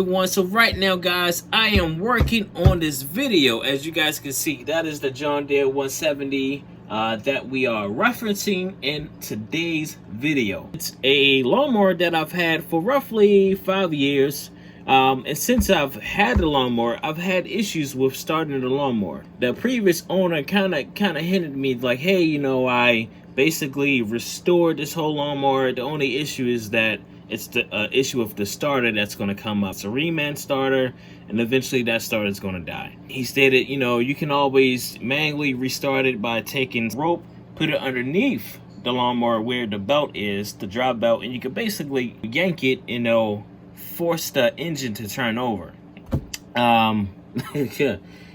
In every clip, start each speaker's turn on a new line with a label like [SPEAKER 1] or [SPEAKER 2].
[SPEAKER 1] everyone. So right now, guys, I am working on this video. As you guys can see, that is the John Deere 170 that we are referencing in today's video. It's a lawnmower that I've had for roughly 5 years. And since I've had the lawnmower, I've had issues with starting the lawnmower. The previous owner kind of hinted me like, hey, you know, I basically restored this whole lawnmower. The only issue is that it's the issue of the starter that's going to come up. It's a reman starter, and eventually that starter is going to die. He stated, you know, you can always manually restart it by taking rope, put it underneath the lawnmower where the belt is, the drop belt, and you can basically yank it, you know, force the engine to turn over.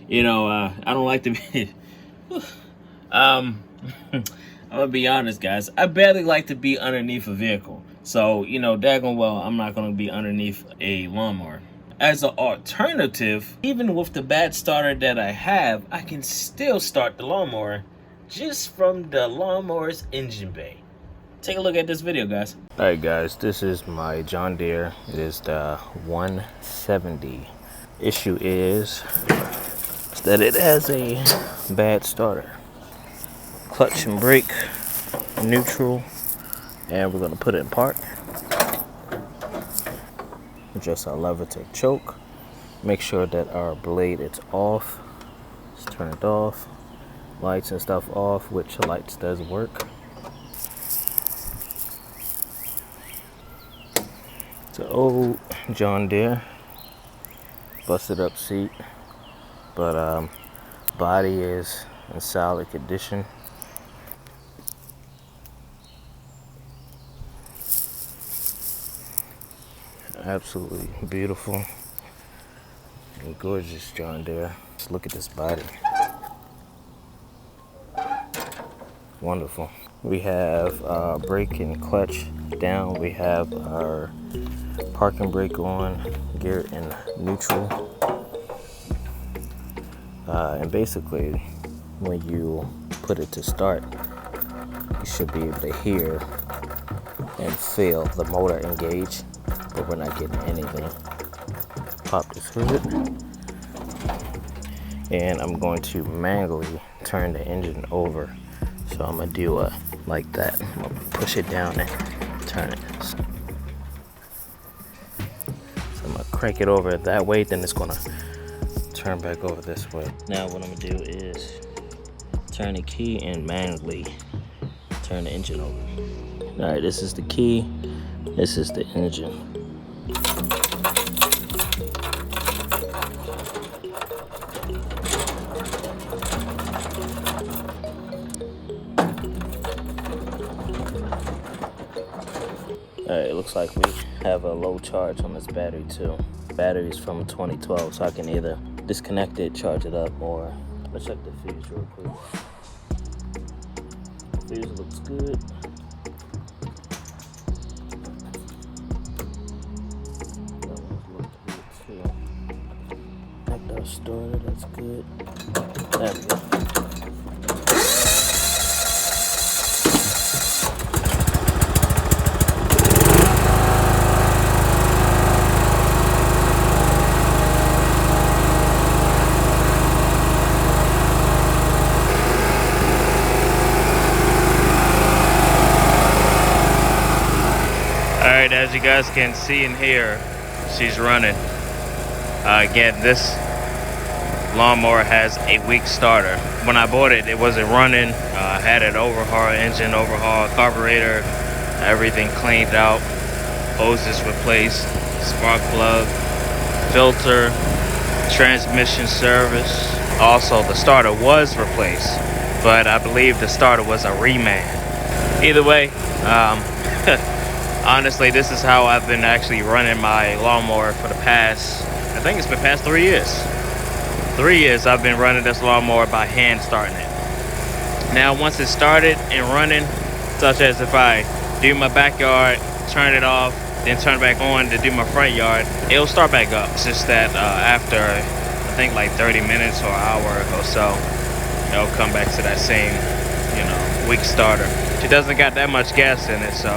[SPEAKER 1] You know, I don't like to be I'm gonna be honest, guys, I barely like to be underneath a vehicle. So, you know, daggone well, I'm not gonna be underneath a lawnmower. As an alternative, even with the bad starter that I have, I can still start the lawnmower just from the lawnmower's engine bay. Take a look at this video, guys. All right, guys, this is my John Deere. It is the 170. Issue is that it has a bad starter. Clutch and brake, neutral, and we're gonna put it in park. Adjust our lever to choke. Make sure that our blade is off. Let's turn it off. Lights and stuff off, which lights does work. It's an old John Deere, busted up seat, but body is in solid condition. Absolutely beautiful and gorgeous John Deere. Just look at this body. Wonderful. We have brake and clutch down. We have our parking brake on, gear in neutral. And basically, when you put it to start, you should be able to hear and feel the motor engage, but we're not getting anything. Pop this hood, and I'm going to manually turn the engine over. So I'm gonna do like that. I'm gonna push it down and turn it. So I'm gonna crank it over that way, then it's gonna turn back over this way. Now what I'm gonna do is turn the key and manually turn the engine over. All right, this is the key, this is the engine. Alright, it looks like we have a low charge on this battery too. Battery's from 2012, so I can either disconnect it, charge it up, or let's check the fuse real quick. The fuse looks good. That one looks good too. Outdoor starter, that's good. There we go. Alright, as you guys can see and hear, she's running. Again, this lawnmower has a weak starter. When I bought it, it wasn't running. I had an overhaul, engine overhaul, carburetor, everything cleaned out, hoses replaced, spark plug, filter, transmission service. Also, the starter was replaced, but I believe the starter was a reman. Either way, honestly, this is how I've been actually running my lawnmower for the past, I think it's been past 3 years. 3 years I've been running this lawnmower by hand starting it. Now once it's started and running, such as if I do my backyard, turn it off, then turn it back on to do my front yard, it'll start back up. It's just that after I think like 30 minutes or an hour or so, it'll come back to that same, you know, weak starter. It doesn't got that much gas in it, so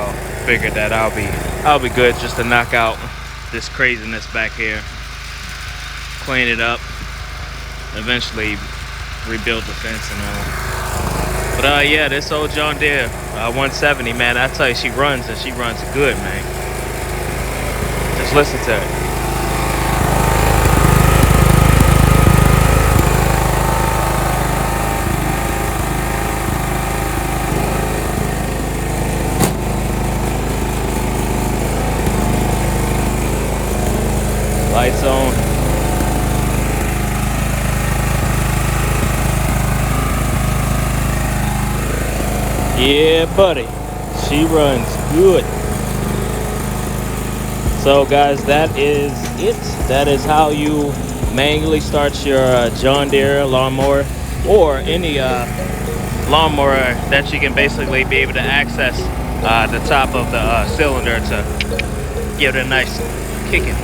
[SPEAKER 1] figured that I'll be good just to knock out this craziness back here, clean it up, eventually rebuild the fence and all. But yeah, this old John Deere 170, man, I tell you, she runs, and she runs good, man. Just listen to it. Lights on. Yeah, buddy. She runs good. So, guys, that is it. That is how you manually start your John Deere lawnmower, or any lawnmower that you can basically be able to access the top of the cylinder to give it a nice kicking.